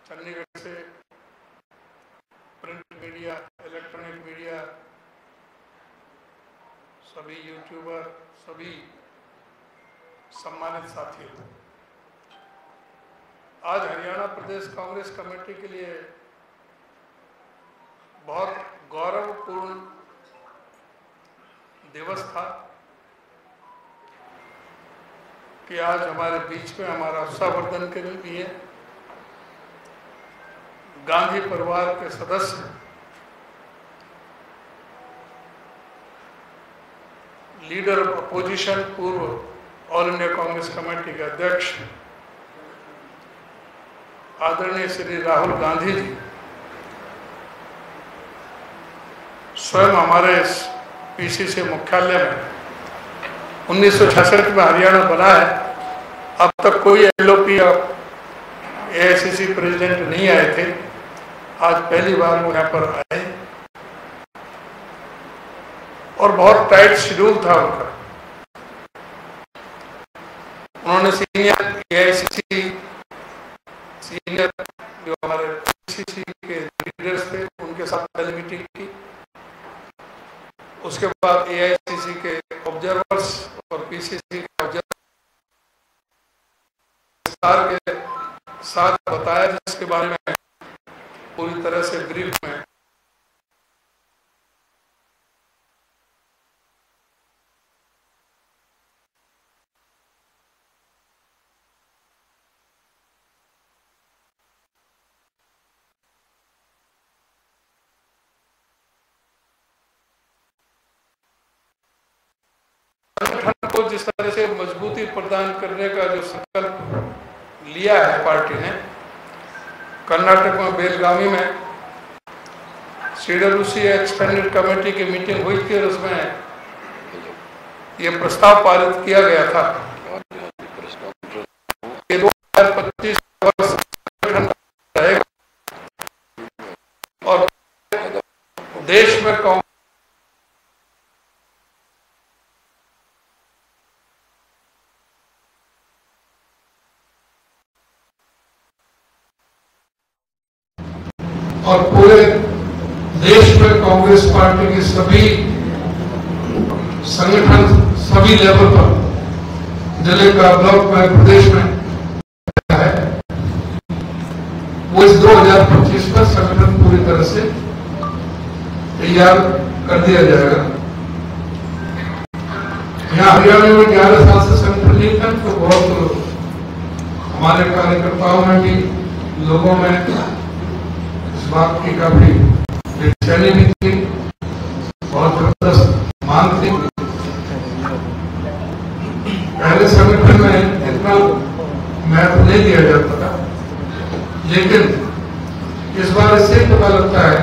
चंडीगढ़ से print media, electronic media, सभी YouTuber, सभी सम्मानित साथी, आज हरियाणा प्रदेश कांग्रेस कमेटी के लिए बहुत गौरवपूर्ण दिवस था कि आज हमारे बीच में हमारा उत्साहवर्धन के लिए गांधी परिवार के सदस्य, लीडर ऑफ अपोजिशन, पूर्व ऑल इंडिया कांग्रेस कमेटी के अध्यक्ष आदरणीय श्री राहुल गांधी जी स्वयं हमारे पीसीसी मुख्यालय में 1966 में हरियाणा बना है, अब तक कोई एलओपी या एआईसीसी प्रेसिडेंट नहीं आए थे। आज पहली बार वो यहाँ पर आए और बहुत टाइट शेड्यूल था उनका। उन्होंने सीनियर एआईसीसी, सीनियर जो हमारे पीसीसी के लीडर्स थे उनके साथ पहले मीटिंग की, उसके बाद एआईसीसी के ऑब्जर्वर्स और पीसीसी के ऑब्जर्वर्स के साथ बताया, जिसके बारे में पूरी तरह से ब्रीफ में संगठन को जिस तरह से मजबूती प्रदान करने का जो संकल्प लिया है पार्टी ने, कर्नाटक में बेलगावी में सीडब्ल्यूसी एक्सपेंडेड कमेटी की मीटिंग हुई थी और उसमें ये प्रस्ताव पारित किया गया था कि 2025 वर्ष संगठन रहेगा और देश में और पूरे देश में कांग्रेस पार्टी के सभी संगठन सभी लेवल पर, जिले का, ब्लॉक में, प्रदेश में है, वो इस 2025 में संगठन पूरी तरह से तैयार कर दिया जाएगा। यहाँ हरियाणा में 11 साल से संगठन नहीं था, तो बहुत हमारे कार्यकर्ताओं में भी, लोगों में बात की काफी बेचैनी भी थी, बहुत जबरदस्त मांग थी। पहले संगठन में इतना महत्व नहीं दिया जाता था, लेकिन इस बार इससे पता लगता है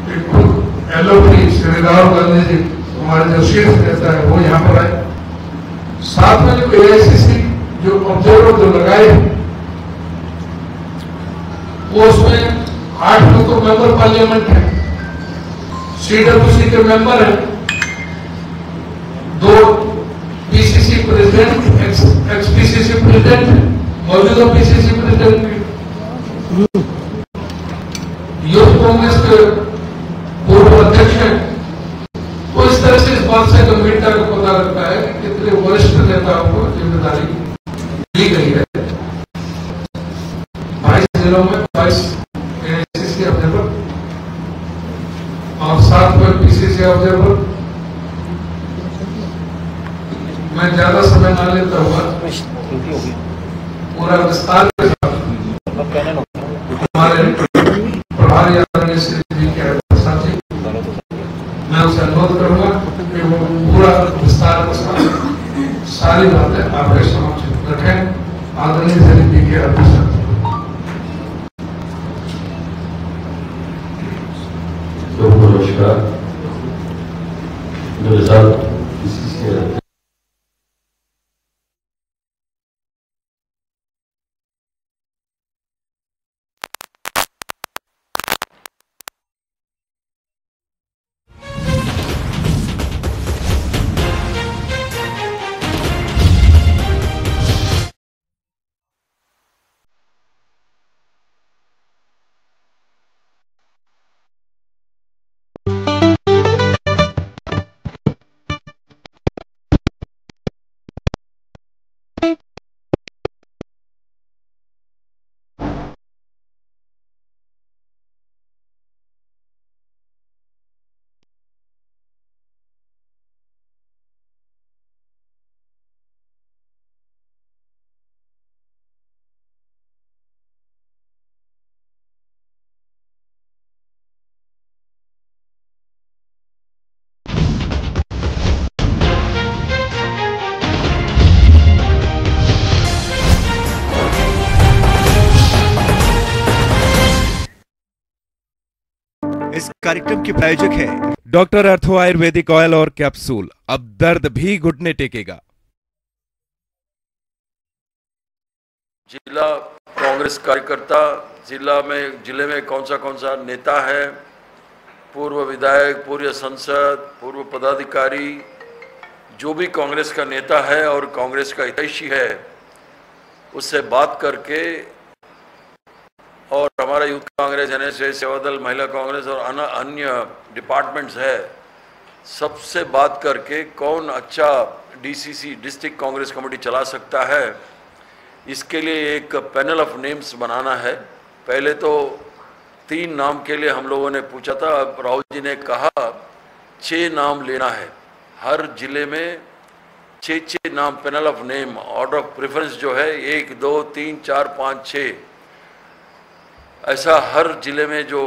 कि खुद एलओपी श्री राहुल गांधी जी, हमारे जो शीर्ष नेता है, वो यहाँ पर आए। साथ में जो एआईसीसी जो ऑब्जर्वर जो लगाए, वो उसमें 8 लोग तो मेंबर पार्लियामेंट है, सीडब्ल्यूसी के मेंबर हैं, 2 PCC president, x PCC president, मौजूदा पीसीसी प्रेसिडेंट, यूथ कांग्रेस के पूर्व अध्यक्ष हैं। तो इस तरह से इस बात से गंभीरता को पता लगता है कि कितने वरिष्ठ नेताओं को जिम्मेदारी दी गई है। 22 जिलों में 22 एआईसीसी ऑब्जर्वर और 7 में पीसीसी ऑब्जर्वर। मैं ज्यादा समय ना लेता हुआ पूरा विस्तार के साथ हमारे प्रभारी आदरणीय श्री जी के साथी, मैं उसे अनुरोध करूंगा कि वो पूरा विस्तार के साथ सारी बातें आपके समक्ष रखें। आदरणीय श्री जी के अध्यक्ष। नमस्कार। मेरे साथ इस कार्यक्रम के प्रायोजक है डॉक्टर अर्थो आयुर्वेदिक ऑयल और कैप्सूल। अब दर्द भी घुटने टेकेगा। जिला कांग्रेस कार्यकर्ता, जिले में कौन सा नेता है, पूर्व विधायक, पूर्व संसद, पूर्व पदाधिकारी, जो भी कांग्रेस का नेता है और कांग्रेस का हितैषी है, उससे बात करके, और हमारा यूथ कांग्रेस, एनएसएस, सेवादल, महिला कांग्रेस और अन्य डिपार्टमेंट्स है, सबसे बात करके कौन अच्छा डीसीसी डिस्ट्रिक्ट कांग्रेस कमेटी चला सकता है, इसके लिए एक पैनल ऑफ नेम्स बनाना है। पहले तो 3 नाम के लिए हम लोगों ने पूछा था, अब राहुल जी ने कहा 6 नाम लेना है। हर जिले में 6 नाम, panel of name, order of preference जो है 1, 2, 3, 4, 5, 6, ऐसा हर जिले में जो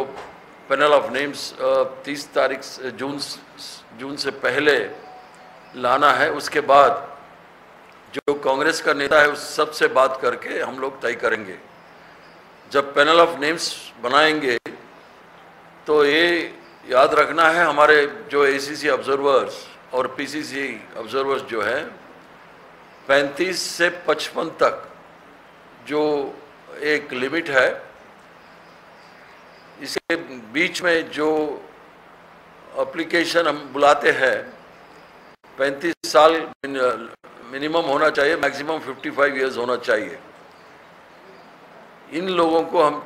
पैनल ऑफ नेम्स 30 तारीख जून से पहले लाना है। उसके बाद जो कांग्रेस का नेता है उस सबसे बात करके हम लोग तय करेंगे। जब पैनल ऑफ नेम्स बनाएंगे तो ये याद रखना है, हमारे जो एसीसी ऑब्जर्वर्स और पीसीसी ऑब्जर्वर्स जो है 35 से 55 तक जो एक लिमिट है, इसके बीच में जो एप्लीकेशन हम बुलाते हैं 35 साल मिनिमम होना चाहिए, मैक्सिमम 55 इयर्स होना चाहिए। इन लोगों को हम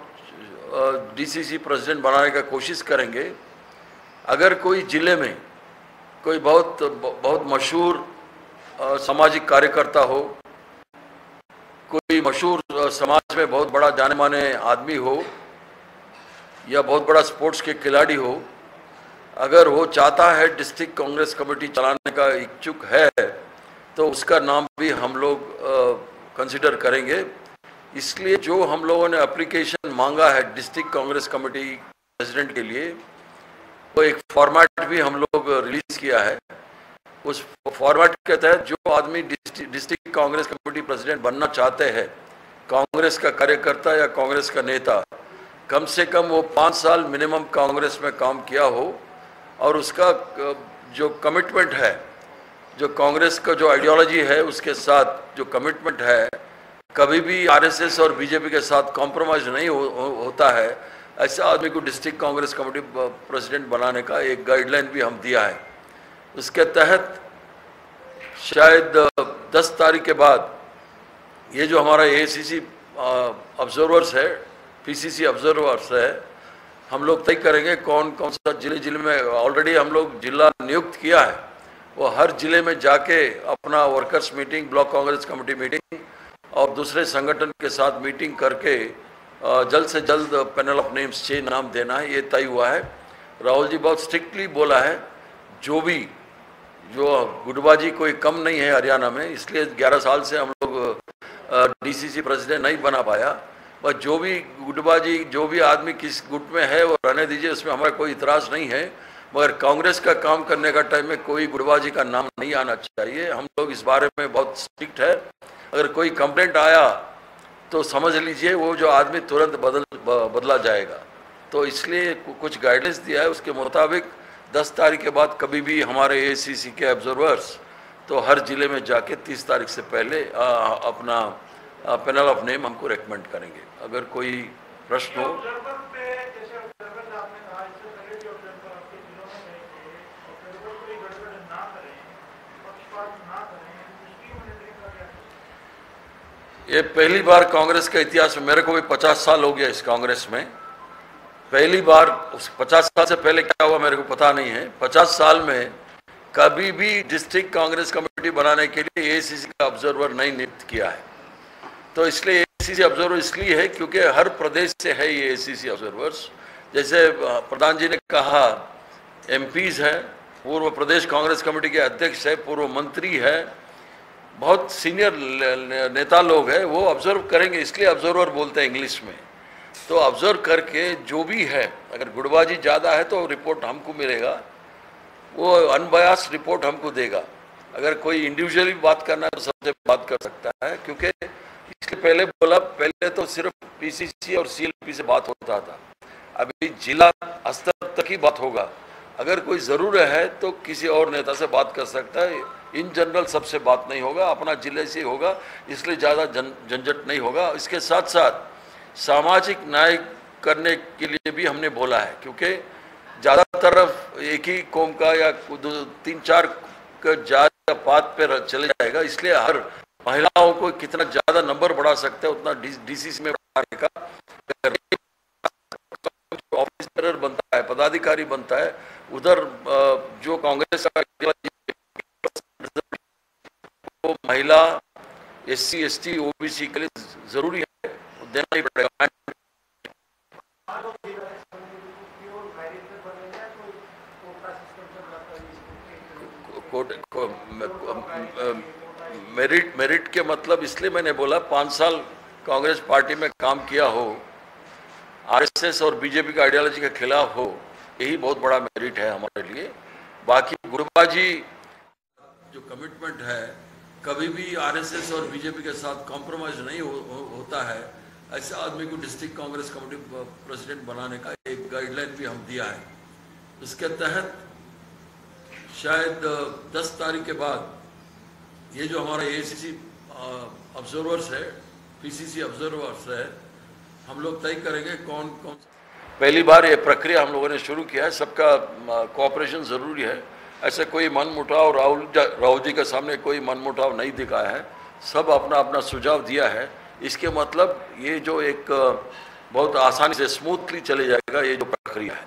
डीसीसी प्रेसिडेंट बनाने का कोशिश करेंगे। अगर कोई जिले में कोई बहुत मशहूर सामाजिक कार्यकर्ता हो, कोई मशहूर समाज में बहुत बड़ा जाने माने आदमी हो, या बहुत बड़ा स्पोर्ट्स के खिलाड़ी हो, अगर वो चाहता है डिस्ट्रिक्ट कांग्रेस कमेटी चलाने का इच्छुक है, तो उसका नाम भी हम लोग कंसिडर करेंगे। इसलिए जो हम लोगों ने एप्लीकेशन मांगा है डिस्ट्रिक्ट कांग्रेस कमेटी प्रेसिडेंट के लिए, वो एक फॉर्मेट भी हम लोग रिलीज किया है। उस फॉर्मेट के तहत जो आदमी डिस्ट्रिक्ट कांग्रेस कमेटी प्रेसिडेंट बनना चाहते हैं, कांग्रेस का कार्यकर्ता या कांग्रेस का नेता, कम से कम वो 5 साल मिनिमम कांग्रेस में काम किया हो, और उसका जो कमिटमेंट है, जो कांग्रेस का जो आइडियोलॉजी है उसके साथ जो कमिटमेंट है, कभी भी आरएसएस और बीजेपी के साथ कॉम्प्रोमाइज नहीं होता है, ऐसा आदमी को डिस्ट्रिक्ट कांग्रेस कमेटी प्रेसिडेंट बनाने का एक गाइडलाइन भी हम दिया है। उसके तहत शायद 10 तारीख के बाद ये जो हमारा एसीसी ऑब्जर्वर्स है, पीसीसी ऑब्जर्वर्स है, हम लोग तय करेंगे कौन सा जिले में ऑलरेडी हम लोग जिला नियुक्त किया है, वो हर जिले में जाके अपना workers meeting, block Congress committee meeting और दूसरे संगठन के साथ मीटिंग करके जल्द से जल्द पैनल ऑफ नेम्स 6 नाम देना है, ये तय हुआ है। राहुल जी बहुत स्ट्रिक्टली बोला है, जो गुटबाजी कोई कम नहीं है हरियाणा में, इसलिए 11 साल से हम लोग डीसीसी प्रेसिडेंट नहीं बना पाया। बस जो भी गुटबाजी, जो भी आदमी किस गुट में है वो रहने दीजिए, उसमें हमारा कोई इतराज़ नहीं है, मगर कांग्रेस का काम करने का टाइम में कोई गुटबाजी का नाम नहीं आना चाहिए। हम लोग इस बारे में बहुत स्ट्रिक्ट है। अगर कोई कंप्लेंट आया तो समझ लीजिए वो जो आदमी तुरंत बदला जाएगा। तो इसलिए कुछ गाइडेंस दिया है, उसके मुताबिक 10 तारीख के बाद कभी भी हमारे एसीसी के ऑब्जर्वर्स तो हर जिले में जाके 30 तारीख से पहले अपना पैनल ऑफ नेम हमको रेकमेंड करेंगे। अगर कोई प्रश्न हो। ये पहली बार कांग्रेस के इतिहास में, मेरे को भी 50 साल हो गया इस कांग्रेस में, पहली बार, 50 साल से पहले क्या हुआ मेरे को पता नहीं है, 50 साल में कभी भी डिस्ट्रिक्ट कांग्रेस कमेटी बनाने के लिए एसीसी का ऑब्जर्वर नहीं नियुक्त किया है। तो इसलिए एसीसी ऑब्जर्वर इसलिए है क्योंकि हर प्रदेश से है ये एसीसी ऑब्जर्वर्स। जैसे प्रधान जी ने कहा, एमपीज है, पूर्व प्रदेश कांग्रेस कमेटी के अध्यक्ष है, पूर्व मंत्री है, बहुत सीनियर नेता लोग हैं, वो ऑब्जर्व करेंगे, इसलिए ऑब्जर्वर बोलते हैं इंग्लिश में। तो ऑब्जर्व करके जो भी है, अगर गुटबाजी ज़्यादा है तो रिपोर्ट हमको मिलेगा, वो अनबायास रिपोर्ट हमको देगा। अगर कोई इंडिविजुअली बात करना है तो सबसे बात कर सकता है, क्योंकि इसके पहले बोला, पहले तो सिर्फ पीसीसी और सीएलपी से बात होता था, अभी जिला स्तर तक ही बात होगा। अगर कोई ज़रूर है तो किसी और नेता से बात कर सकता है, इन जनरल सबसे बात नहीं होगा, अपना जिले से होगा, इसलिए ज़्यादा झंझट नहीं होगा। इसके साथ साथ सामाजिक न्याय करने के लिए भी हमने बोला है, क्योंकि ज़्यादा तरफ एक ही कौम का या 3-4 का जात पात पे चले जाएगा, इसलिए हर महिलाओं को कितना ज़्यादा नंबर बढ़ा सकते हैं उतना डीसीसी में बढ़ाने का ऑफिसर बनता है, पदाधिकारी बनता है, उधर जो कांग्रेस का वो महिला SC ST OBC के लिए जरूरी है, देना ही पड़ेगा। मेरिट के मतलब इसलिए मैंने बोला 5 साल कांग्रेस पार्टी में काम किया हो, RSS और बीजेपी का आइडियोलॉजी के खिलाफ हो, यही बहुत बड़ा मेरिट है हमारे लिए। बाकी गुटबाजी जो कमिटमेंट है, कभी भी RSS और बीजेपी के साथ कॉम्प्रोमाइज नहीं होता है, ऐसे आदमी को डिस्ट्रिक्ट कांग्रेस कमेटी प्रेसिडेंट बनाने का एक गाइडलाइन भी हम दिया है। इसके तहत शायद 10 तारीख के बाद ये जो हमारा AICC ऑब्जर्वर्स है, PCC ऑब्जर्वर्स है, हम लोग तय करेंगे कौन कौन। पहली बार ये प्रक्रिया हम लोगों ने शुरू किया है, सबका कोऑपरेशन ज़रूरी है। ऐसे कोई मनमुटाव राहुल जी के सामने कोई मनमुटाव नहीं दिखाया है, सब अपना अपना सुझाव दिया है। इसके मतलब ये जो एक बहुत आसानी से स्मूथली चले जाएगा ये जो प्रक्रिया है।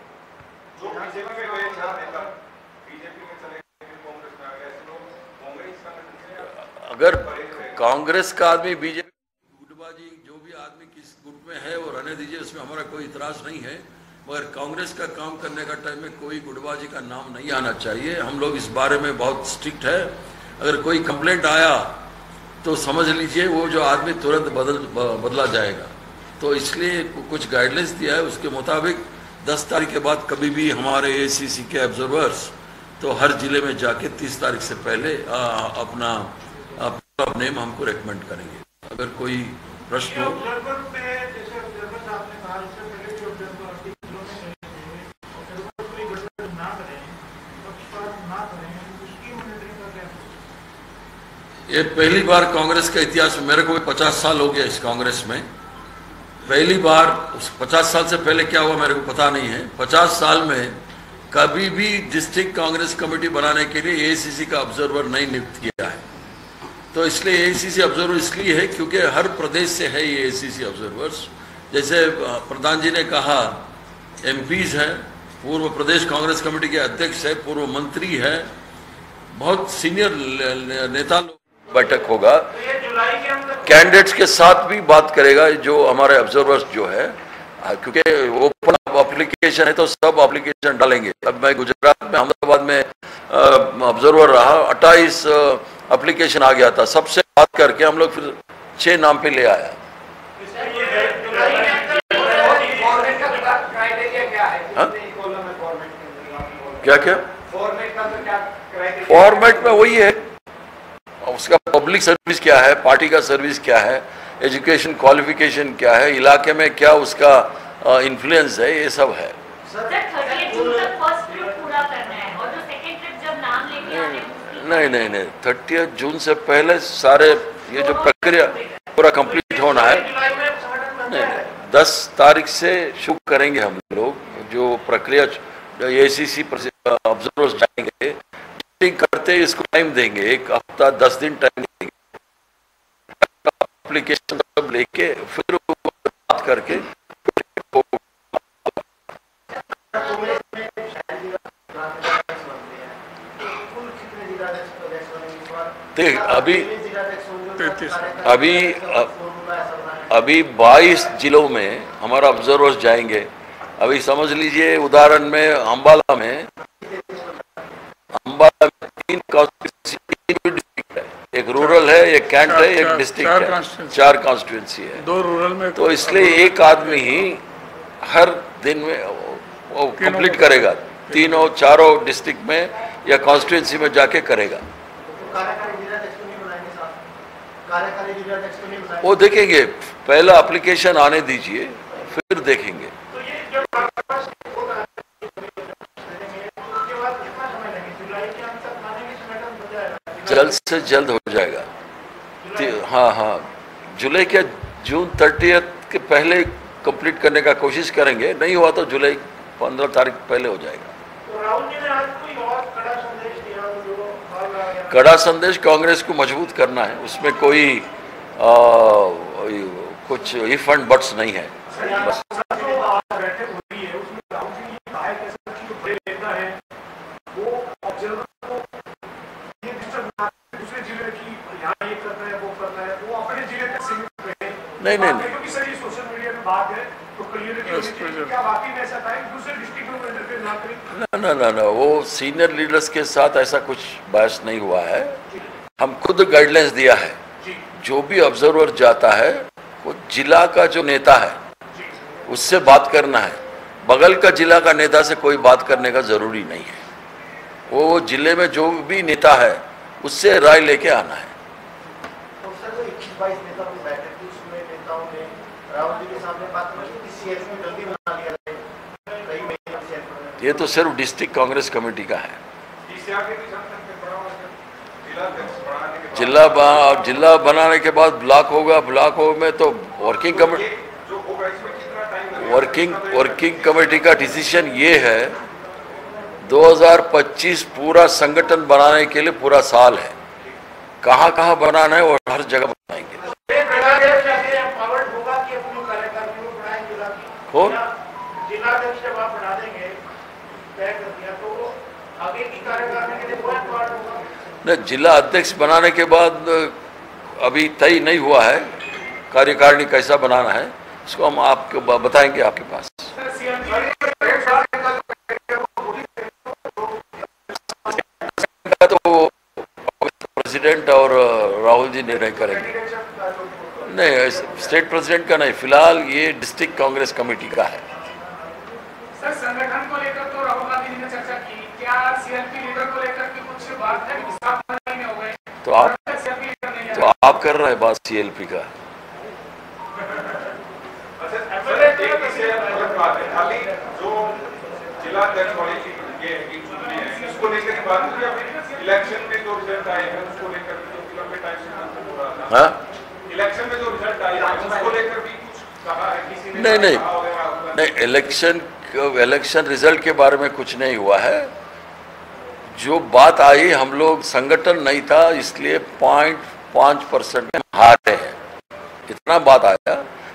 अगर कांग्रेस का आदमी बीजेपी गुटबाजी जो भी आदमी किस गुट में है वो रहने दीजिए, उसमें हमारा कोई इतराज नहीं है, मगर कांग्रेस का काम करने का टाइम में कोई गुटबाजी का नाम नहीं आना चाहिए। हम लोग इस बारे में बहुत स्ट्रिक्ट है। अगर कोई कंप्लेंट आया तो समझ लीजिए वो जो आदमी तुरंत बदला जाएगा। तो इसलिए कुछ गाइडलाइंस दिया है, उसके मुताबिक 10 तारीख के बाद कभी भी हमारे AICC के ऑब्जर्वर्स तो हर जिले में जाके 30 तारीख से पहले अपना नेम हमको रेकमेंड करेंगे। अगर कोई प्रश्न हो। ये पहली बार कांग्रेस के इतिहास में, मेरे को भी 50 साल हो गया इस कांग्रेस में, पहली बार 50 साल से पहले क्या हुआ मेरे को पता नहीं है। 50 साल में कभी भी डिस्ट्रिक्ट कांग्रेस कमेटी बनाने के लिए AICC का ऑब्जर्वर नहीं नियुक्त किया है। तो इसलिए AICC ऑब्जर्वर इसलिए है क्योंकि हर प्रदेश से है ये AICC ऑब्जर्वर्स। जैसे प्रधान जी ने कहा, MPs हैं, पूर्व प्रदेश कांग्रेस कमेटी के अध्यक्ष है, पूर्व मंत्री है, बहुत सीनियर नेता लोग। बैठक होगा, कैंडिडेट्स के साथ भी बात करेगा जो हमारे ऑब्जर्वर्स जो है, क्योंकि ओपन एप्लीकेशन है तो सब एप्लीकेशन डालेंगे। अब मैं गुजरात में अहमदाबाद में ऑब्जर्वर रहा, 28 एप्लीकेशन आ गया था, सबसे बात करके हम लोग फिर 6 नाम पे ले आया। क्या क्या फॉर्मेट में वही है, उसका पब्लिक सर्विस क्या है, पार्टी का सर्विस क्या है, एजुकेशन क्वालिफिकेशन क्या है, इलाके में क्या उसका इन्फ्लुएंस है, ये सब है। नहीं 30 जून से पहले सारे ये जो प्रक्रिया पूरा कंप्लीट होना है। नहीं 10 तारीख से शुरू करेंगे हम लोग जो प्रक्रिया। AICC ऑब्जर्वर्स जाएंगे, करते इसको टाइम देंगे, 1 हफ्ता 10 दिन टाइम देंगे, एप्लीकेशन सब लेके फिर बात करके। देख अभी 22 जिलों में हमारा ऑब्जर्वर्स जाएंगे। अभी समझ लीजिए उदाहरण में अंबाला में 3 डिस्ट्रिक्ट है, एक रूरल है, एक कैंट है, एक डिस्ट्रिक्ट है, 4 कॉन्स्टिट्यूंसी है, 2 रूरल में। तो इसलिए एक आदमी ही हर दिन में वो कंप्लीट करेगा, 3-4 डिस्ट्रिक्ट में या कॉन्स्टिट्यूंसी में जाके करेगा। वो देखेंगे, पहला एप्लीकेशन आने दीजिए फिर देखेंगे। जल्द से जल्द हो जाएगा। हाँ, जुलाई के जून 30 के पहले कंप्लीट करने का कोशिश करेंगे, नहीं हुआ तो जुलाई 15 तारीख पहले हो जाएगा। तो राहुल जी ने आज कोई और कड़ा संदेश दिया? कड़ा संदेश कांग्रेस को मजबूत करना है, उसमें कोई कुछ इफ एंड बट्स नहीं है। बस नहीं सोशल मीडिया में बात है तो क्या वाकई में ऐसा था कि दूसरे डिस्ट्रिक्ट में इंटरफेयर ना करें? ना, वो सीनियर लीडर्स के साथ ऐसा कुछ बहस नहीं हुआ है। हम खुद गाइडलाइंस दिया है, जो भी ऑब्जर्वर जाता है वो जिला का जो नेता है उससे बात करना है, बगल का जिला का नेता से कोई बात करने का जरूरी नहीं है। वो जिले में जो भी नेता है उससे राय लेके आना है। ये तो सिर्फ डिस्ट्रिक्ट कांग्रेस कमेटी का है। जिला बनाने के बाद ब्लॉक होगा, ब्लॉक हो में तो वर्किंग कमेटी का डिसीजन ये है 2025 पूरा संगठन बनाने के लिए पूरा साल है, कहाँ कहाँ बनाना है और हर जगह बनाएंगे। कौन नहीं, जिला अध्यक्ष बनाने के बाद अभी तय नहीं हुआ है कार्यकारिणी कैसा बनाना है, इसको हम आपको बताएंगे आपके पास। तो प्रेसिडेंट और राहुल जी निर्णय करेंगे। नहीं, स्टेट प्रेसिडेंट का नहीं, फिलहाल ये डिस्ट्रिक्ट कांग्रेस कमेटी का है। सर, संगठन को लेकर तो राहुल गांधी ने चर्चा की, क्या सीएलपी लीडर को लेकर के कुछ बात है? हो गए तो आप कर रहे हैं बात सीएलपी का। इलेक्शन में जो रिजल्ट आया उसको लेकर भी कुछ कहा है किसी ने? नहीं, इलेक्शन रिजल्ट के बारे में कुछ नहीं हुआ है। जो बात आई, हम लोग संगठन नहीं था इसलिए 0.5% में हारे हैं, इतना बात आया,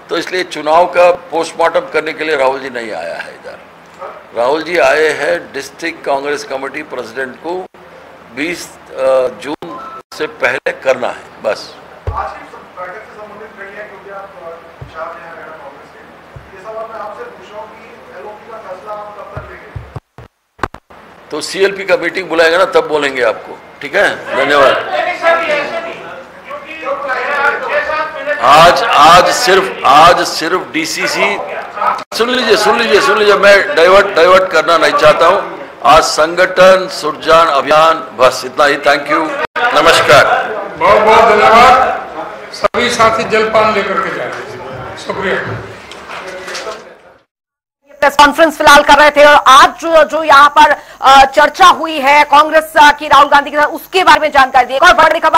तो इसलिए चुनाव का पोस्टमार्टम करने के लिए राहुल जी नहीं आया है इधर। राहुल जी आए हैं डिस्ट्रिक्ट कांग्रेस कमेटी प्रेसिडेंट को 20 जून से पहले करना है, बस। तो सीएलपी का मीटिंग बुलाएगा ना, तब बोलेंगे आपको, ठीक है? धन्यवाद। आज सिर्फ डीसीसी, सुन लीजिए, मैं डाइवर्ट करना नहीं चाहता हूँ। आज संगठन सुरजान अभियान, बस इतना ही। थैंक यू, नमस्कार, बहुत बहुत धन्यवाद। सभी साथी जलपान लेकर के जाए, शुक्रिया। प्रेस कॉन्फ्रेंस फिलहाल कर रहे थे और आज जो यहाँ पर चर्चा हुई है कांग्रेस की राहुल गांधी के साथ, उसके बारे में जानकारी दी। एक और बड़ी खबर